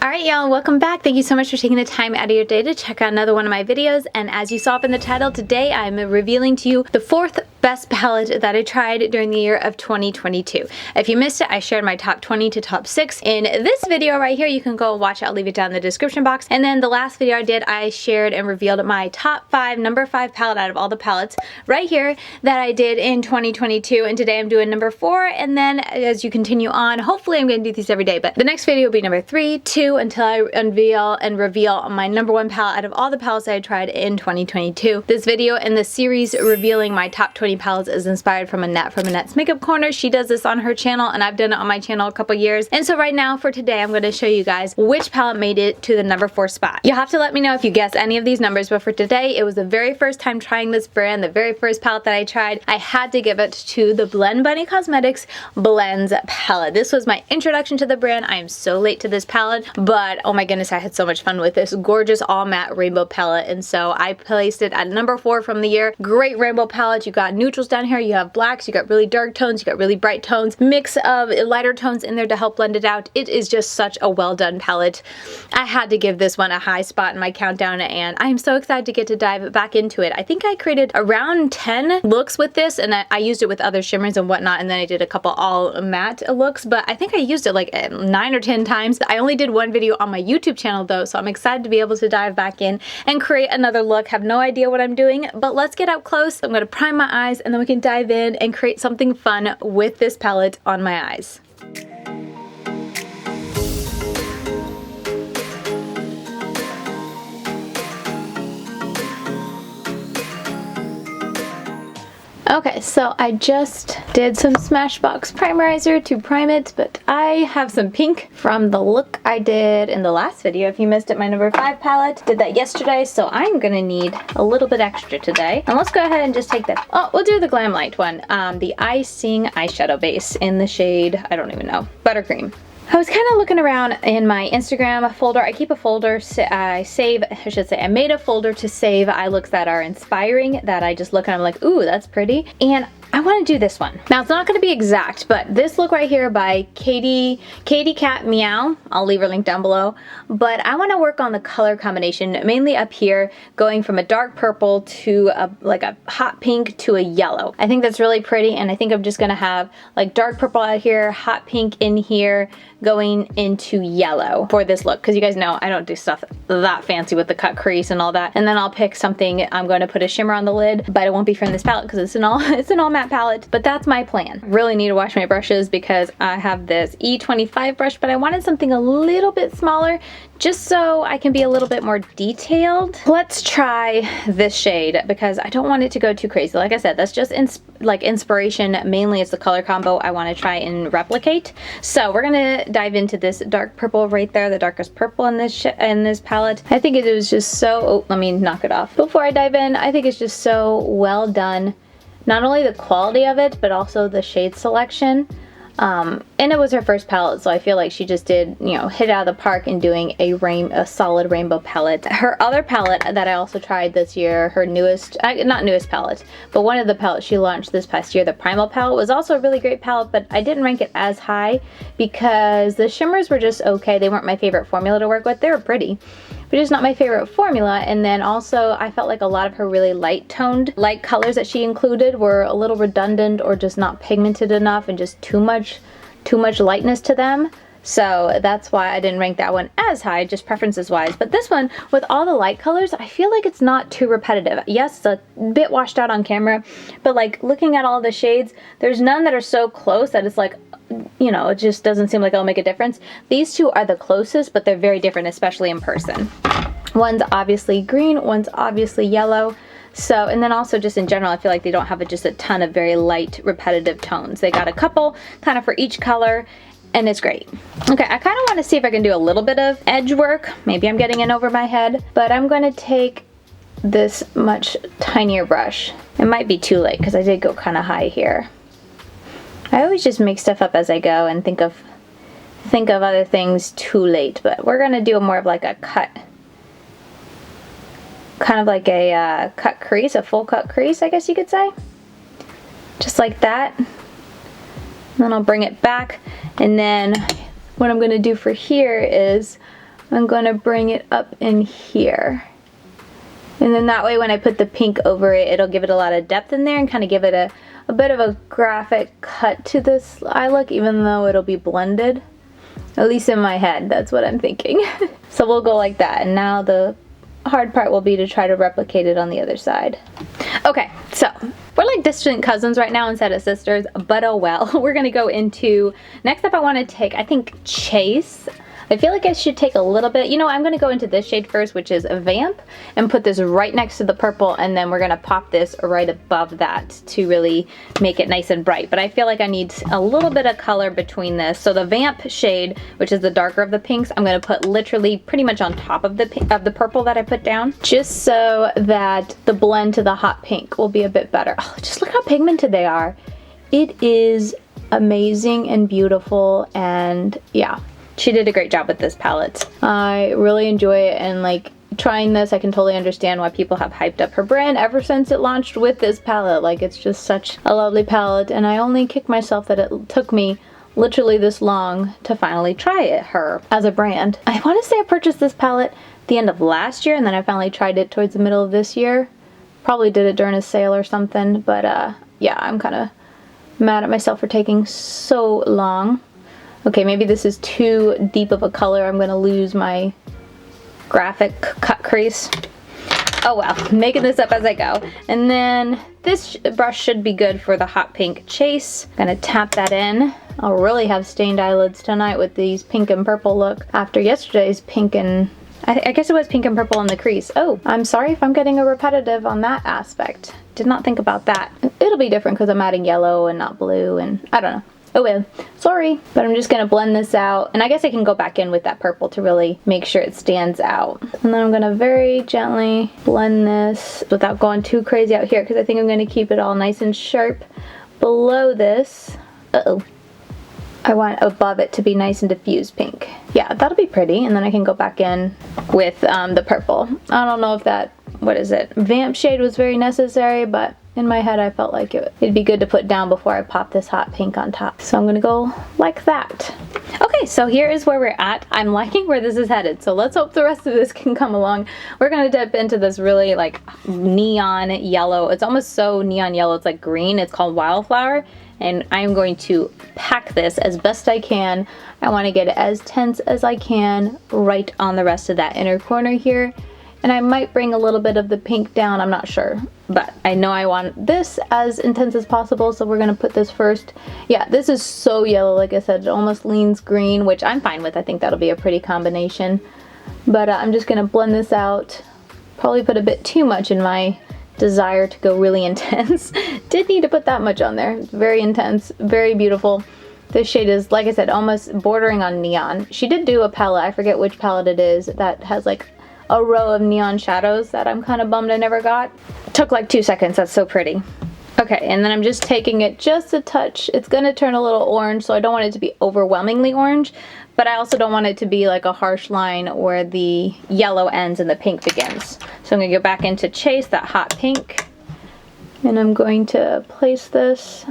Alright y'all, welcome back. Thank you so much for taking the time out of your day to check out another one of my videos. And as you saw up in the title, today I'm revealing to you the 4th best palette that I tried during the year of 2022. If you missed it, I shared my top 20 to top 6 in this video right here. You can go watch it. I'll leave it down in the description box. And then the last video I did, I shared and revealed my top 5, number 5 palette out of all the palettes right here that I did in 2022. And today I'm doing number 4. And then as you continue on, hopefully I'm going to do these every day. But the next video will be number 3, 2, until I unveil and reveal my number 1 palette out of all the palettes I tried in 2022. This video and the series revealing my top 20 palettes is inspired from Annette from Annette's Makeup Corner. She does this on her channel and I've done it on my channel a couple years. And so right now for today, I'm going to show you guys which palette made it to the number 4 spot. You'll have to let me know if you guess any of these numbers, but for today, it was the very first time trying this brand, the very first palette that I tried. I had to give it to the Blend Bunny Cosmetics Blends palette. This was my introduction to the brand. I am so late to this palette, but oh my goodness, I had so much fun with this gorgeous all matte rainbow palette. And so I placed it at number 4 from the year. Great rainbow palette. You got neutrals down here, you have blacks, you got really dark tones, you got really bright tones, mix of lighter tones in there to help blend it out. It is just such a well done palette. I had to give this one a high spot in my countdown and I'm so excited to get to dive back into it. I think I created around 10 looks with this and I used it with other shimmers and whatnot, and then I did a couple all matte looks, but I think I used it like 9 or 10 times. I only did one video on my YouTube channel though, so I'm excited to be able to dive back in and create another look. Have no idea what I'm doing, but let's get up close. I'm going to prime my eyes and then we can dive in and create something fun with this palette on my eyes. Okay, so I just did some Smashbox primerizer to prime it, but I have some pink from the look I did in the last video. If you missed it, my number 5 palette, did that yesterday, so I'm gonna need a little bit extra today. And let's go ahead and just take that. Oh, we'll do the Glam Light one, the Icing eyeshadow base in the shade, I don't even know, Buttercream. I was kind of looking around in my Instagram folder. I keep a folder, I made a folder to save eye looks that are inspiring, that I just look and I'm like, ooh, that's pretty. And I want to do this one. Now it's not going to be exact, but this look right here by Katie Cat Meow, I'll leave her link down below, but I want to work on the color combination, mainly up here, going from a dark purple to like a hot pink to a yellow. I think that's really pretty, and I think I'm just going to have like dark purple out here, hot pink in here, going into yellow for this look, because you guys know I don't do stuff that fancy with the cut crease and all that. And then I'll pick something, I'm going to put a shimmer on the lid, but it won't be from this palette because it's an all matte palette, but that's my plan. Really need to wash my brushes because I have this E25 brush, but I wanted something a little bit smaller just so I can be a little bit more detailed. Let's try this shade because I don't want it to go too crazy. Like I said, that's just inspiration. Mainly it's the color combo I want to try and replicate. So we're gonna dive into this dark purple right there, the darkest purple in this palette. I think it was just so, oh, let me knock it off. Before I dive in, I think it's just so well done. Not only the quality of it, but also the shade selection. And it was her first palette, so I feel like she just did, you know, hit it out of the park in doing a solid rainbow palette. Her other palette that I also tried this year, her newest, not newest palette, but one of the palettes she launched this past year, the Primal palette, was also a really great palette, but I didn't rank it as high because the shimmers were just okay. They weren't my favorite formula to work with. They were pretty, but just not my favorite formula. And then also I felt like a lot of her really light colors that she included were a little redundant or just not pigmented enough and just too much lightness to them. So that's why I didn't rank that one as high, just preferences wise. But this one, with all the light colors, I feel like it's not too repetitive. Yes, it's a bit washed out on camera, but like looking at all the shades, there's none that are so close that it's like, you know, it just doesn't seem like it'll make a difference. These two are the closest, but they're very different, especially in person. One's obviously green, one's obviously yellow. So, and then also just in general, I feel like they don't have just a ton of very light, repetitive tones. They got a couple kind of for each color, and it's great. Okay, I kind of want to see if I can do a little bit of edge work. Maybe I'm getting in over my head, but I'm going to take this much tinier brush. It might be too late because I did go kind of high here. I always just make stuff up as I go and think of other things too late, but we're going to do more of like a cut. Kind of like a cut crease, a full cut crease, I guess you could say. Just like that. Then I'll bring it back, and then what I'm going to do for here is I'm going to bring it up in here. And then that way when I put the pink over it, it'll give it a lot of depth in there and kind of give it a bit of a graphic cut to this eye look, even though it'll be blended. At least in my head, that's what I'm thinking. So we'll go like that, and now the hard part will be to try to replicate it on the other side. Okay, so we're like distant cousins right now instead of sisters, but oh well. We're gonna go into, next up I wanna take, I think, Chase. I feel like I should take a little bit, you know, I'm going to go into this shade first, which is a Vamp, and put this right next to the purple, and then we're going to pop this right above that to really make it nice and bright. But I feel like I need a little bit of color between this. So the Vamp shade, which is the darker of the pinks, I'm going to put literally pretty much on top of the purple that I put down, just so that the blend to the hot pink will be a bit better. Oh, just look how pigmented they are. It is amazing and beautiful, and yeah. She did a great job with this palette. I really enjoy it, and like trying this, I can totally understand why people have hyped up her brand ever since it launched with this palette. Like, it's just such a lovely palette, and I only kick myself that it took me literally this long to finally try her as a brand. I want to say I purchased this palette at the end of last year, and then I finally tried it towards the middle of this year. Probably did it during a sale or something, but yeah, I'm kind of mad at myself for taking so long. Okay, maybe this is too deep of a color. I'm gonna lose my graphic cut crease. Oh well, making this up as I go. And then this brush should be good for the hot pink Chase. Gonna tap that in. I'll really have stained eyelids tonight with these pink and purple look after yesterday's pink and, I guess it was pink and purple in the crease. Oh, I'm sorry if I'm getting a repetitive on that aspect. Did not think about that. It'll be different because I'm adding yellow and not blue, and I don't know. Oh well, sorry. But I'm just gonna blend this out, and I guess I can go back in with that purple to really make sure it stands out. And then I'm gonna very gently blend this without going too crazy out here, because I think I'm gonna keep it all nice and sharp below this. Uh-oh. I want above it to be nice and diffused pink. Yeah, that'll be pretty, and then I can go back in with the purple. I don't know if that, what is it, Vamp shade was very necessary, but in my head I felt like it'd be good to put down before I pop this hot pink on top. So I'm gonna go like that. Okay, so here is where we're at. I'm liking where this is headed, so let's hope the rest of this can come along. We're gonna dip into this really like neon yellow. It's almost so neon yellow, it's like green. It's called Wildflower, and I'm going to pack this as best I can. I want to get it as tense as I can right on the rest of that inner corner here. And I might bring a little bit of the pink down, I'm not sure. But I know I want this as intense as possible, so we're gonna put this first. Yeah, this is so yellow, like I said, it almost leans green, which I'm fine with. I think that'll be a pretty combination. But I'm just gonna blend this out. Probably put a bit too much in my desire to go really intense. Did need to put that much on there. It's very intense, very beautiful. This shade is, like I said, almost bordering on neon. She did do a palette, I forget which palette it is, that has like a row of neon shadows that I'm kind of bummed I never got. Took like 2 seconds, that's so pretty. Okay, and then I'm just taking it just a touch. It's gonna turn a little orange, so I don't want it to be overwhelmingly orange, but I also don't want it to be like a harsh line where the yellow ends and the pink begins. So I'm gonna go back into Chase, that hot pink, and I'm going to place this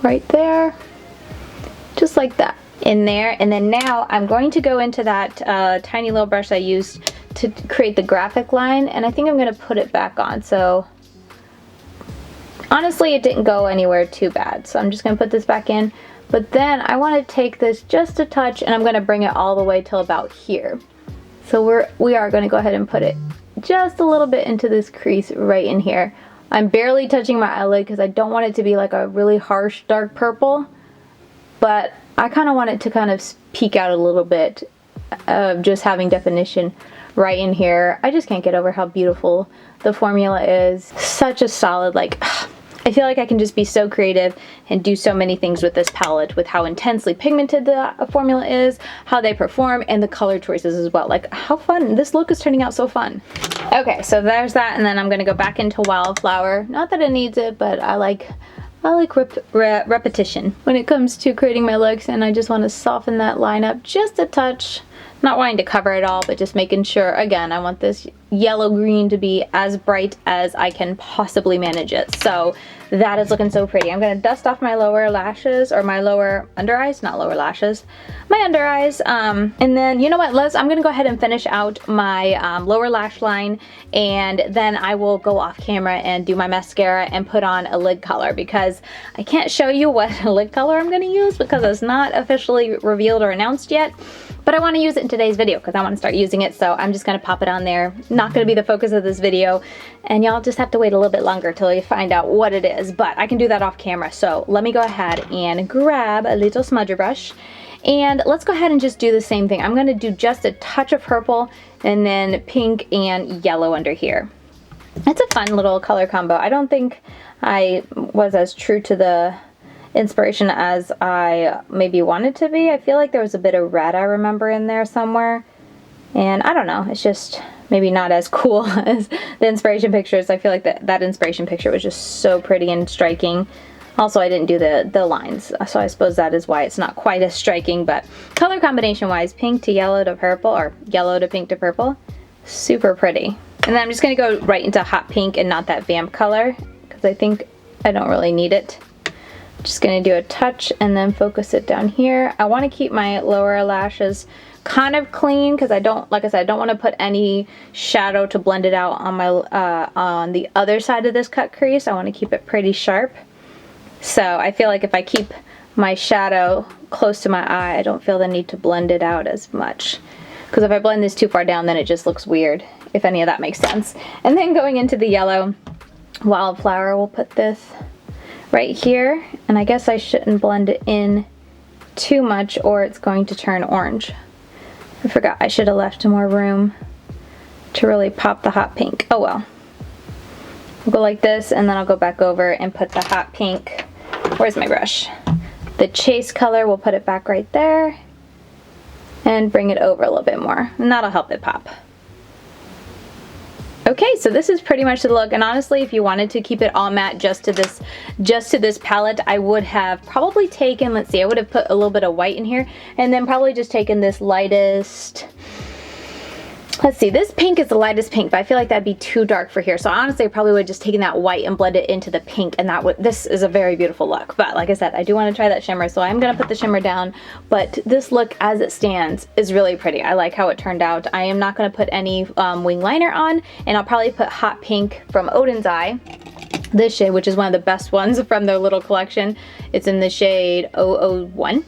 right there, just like that, in there. And then now I'm going to go into that tiny little brush I used to create the graphic line, and I think I'm gonna put it back on. So honestly, it didn't go anywhere too bad, so I'm just gonna put this back in. But then I want to take this just a touch, and I'm gonna bring it all the way till about here. So we are gonna go ahead and put it just a little bit into this crease right in here. I'm barely touching my eyelid because I don't want it to be like a really harsh dark purple, but I kind of want it to kind of peek out a little bit of just having definition right in here. I just can't get over how beautiful the formula is. Such a solid, like, I feel like I can just be so creative and do so many things with this palette, with how intensely pigmented the formula is, how they perform, and the color choices as well. Like, how fun. This look is turning out so fun. Okay, so there's that, and then I'm gonna go back into Wildflower. Not that it needs it, but I like repetition when it comes to creating my looks, and I just want to soften that line up just a touch. Not wanting to cover it all, but just making sure, again, I want this yellow green to be as bright as I can possibly manage it. So that is looking so pretty. I'm gonna dust off my lower lashes, or my lower under eyes, not lower lashes, my under eyes. And then, you know what, Liz, I'm gonna go ahead and finish out my lower lash line, and then I will go off camera and do my mascara and put on a lid color, because I can't show you what lid color I'm gonna use because it's not officially revealed or announced yet. But I want to use it in today's video because I want to start using it, so I'm just going to pop it on there. Not going to be the focus of this video, and y'all just have to wait a little bit longer till you find out what it is, but I can do that off camera. So let me go ahead and grab a little smudger brush, and let's go ahead and just do the same thing. I'm going to do just a touch of purple and then pink and yellow under here. It's a fun little color combo. I don't think I was as true to the inspiration as I maybe wanted to be. I feel like there was a bit of red I remember in there somewhere, and I don't know, it's just maybe not as cool as the inspiration pictures. I feel like that inspiration picture was just so pretty and striking. Also, I didn't do the lines, so I suppose that is why it's not quite as striking, but color combination wise, pink to yellow to purple, or yellow to pink to purple, super pretty. And then I'm just gonna go right into hot pink and not that vamp color, because I think I don't really need it. Just gonna do a touch and then focus it down here. I want to keep my lower lashes kind of clean because I don't, like I said, I don't want to put any shadow to blend it out on my on the other side of this cut crease. I want to keep it pretty sharp. So I feel like if I keep my shadow close to my eye, I don't feel the need to blend it out as much. Because if I blend this too far down, then it just looks weird, if any of that makes sense. And then going into the yellow, Wildflower, we'll put this right here, and I guess I shouldn't blend it in too much or it's going to turn orange. I forgot I should have left more room to really pop the hot pink. Oh well. We'll go like this, and then I'll go back over and put the hot pink. Where's my brush? The Chase color, we'll put it back right there and bring it over a little bit more, and that'll help it pop. Okay, so this is pretty much the look, and honestly, if you wanted to keep it all matte just to this palette, I would have probably taken, let's see, I would have put a little bit of white in here, and then probably just taken this lightest, let's see, this pink is the lightest pink, but I feel like that'd be too dark for here, so honestly, I probably would have just taken that white and blend it into the pink, and this is a very beautiful look. But like I said, I do want to try that shimmer, so I'm gonna put the shimmer down, but this look as it stands is really pretty. I like how it turned out. I am not gonna put any wing liner on, and I'll probably put hot pink from Odin's Eye, this shade, which is one of the best ones from their little collection. It's in the shade 001.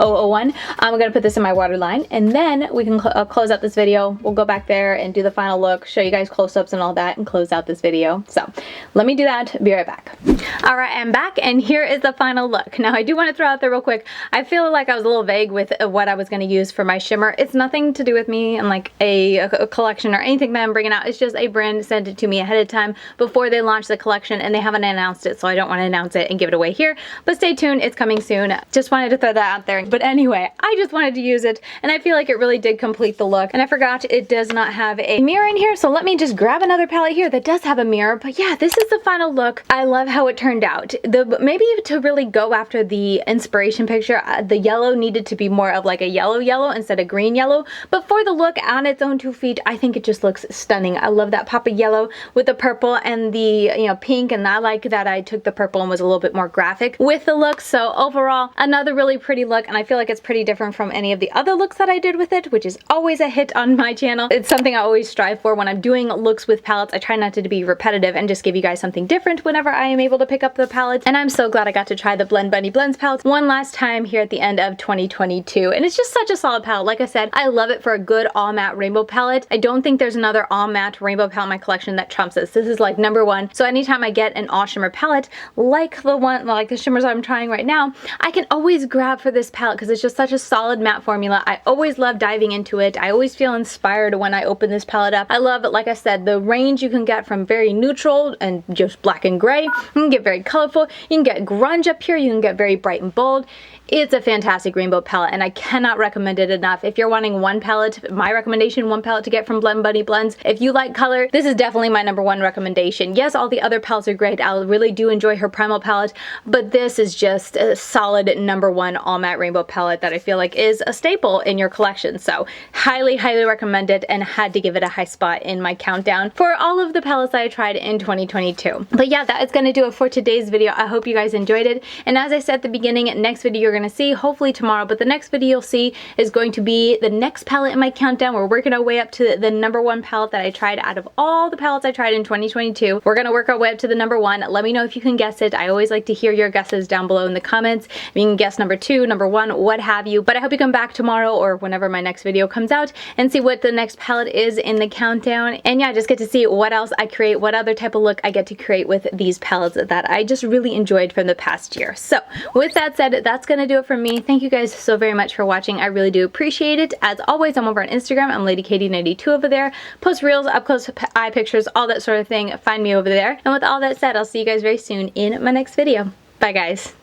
I'm gonna put this in my waterline, and then we can close out this video. We'll go back there and do the final look, show you guys close-ups and all that, and close out this video. So let me do that, be right back. All right, I'm back, and here is the final look. Now I do want to throw out there real quick, I feel like I was a little vague with what I was going to use for my shimmer. It's nothing to do with me and like a collection or anything that I'm bringing out. It's just a brand sent it to me ahead of time before they launched the collection, and they haven't announced it, so I don't want to announce it and give it away here, but stay tuned, it's coming soon. Just wanted to throw that out there. But anyway, I just wanted to use it, and I feel like it really did complete the look. And I forgot it does not have a mirror in here, so let me just grab another palette here that does have a mirror. But yeah, this is the final look. I love how it turned out. Maybe to really go after the inspiration picture, the yellow needed to be more of like a yellow instead of green yellow. But for the look on its own 2 feet, I think it just looks stunning. I love that pop of yellow with the purple and the pink, and I like that I took the purple and was a little bit more graphic with the look. So overall, another really pretty look, and I feel like it's pretty different from any of the other looks that I did with it, which is always a hit on my channel. It's something I always strive for when I'm doing looks with palettes. I try not to be repetitive and just give you guys something different whenever I am able to pick up the palette. And I'm so glad I got to try the Blend Bunny Blends palette one last time here at the end of 2022. And it's just such a solid palette. Like I said, I love it for a good all matte rainbow palette. I don't think there's another all matte rainbow palette in my collection that trumps this. This is like #1. So anytime I get an all shimmer palette like the shimmers I'm trying right now, I can always grab for this palette because it's just such a solid matte formula. I always love diving into it. I always feel inspired when I open this palette up. I love it, like I said, the range you can get from very neutral and just black and gray. You can get very colorful. You can get grunge up here. You can get very bright and bold. It's a fantastic rainbow palette and I cannot recommend it enough. If you're wanting one palette, my recommendation, one palette to get from Blend Buddy Blends, if you like color, this is definitely my #1 recommendation. Yes, all the other palettes are great. I really do enjoy her Primal palette, but this is just a solid #1 all matte rainbow palette that I feel like is a staple in your collection. So highly, highly recommend it, and had to give it a high spot in my countdown for all of the palettes that I tried in 2022. But yeah, that is going to do it for today's video. I hope you guys enjoyed it. And as I said at the beginning, next video you're going to see, hopefully tomorrow, but the next video you'll see is going to be the next palette in my countdown. We're working our way up to the #1 palette that I tried out of all the palettes I tried in 2022. We're going to work our way up to the #1. Let me know if you can guess it. I always like to hear your guesses down below in the comments. If you can guess #2, #1, what have you. But I hope you come back tomorrow or whenever my next video comes out and see what the next palette is in the countdown. And yeah, just get to see what else I create, what other type of look I get to create with these palettes that I just really enjoyed from the past year. So with that said, that's going to do it for me. Thank you guys so very much for watching. I really do appreciate it. As always, I'm over on Instagram. I'm LadyKatie92 over there. Post reels, up close eye pictures, all that sort of thing. Find me over there. And with all that said, I'll see you guys very soon in my next video. Bye guys.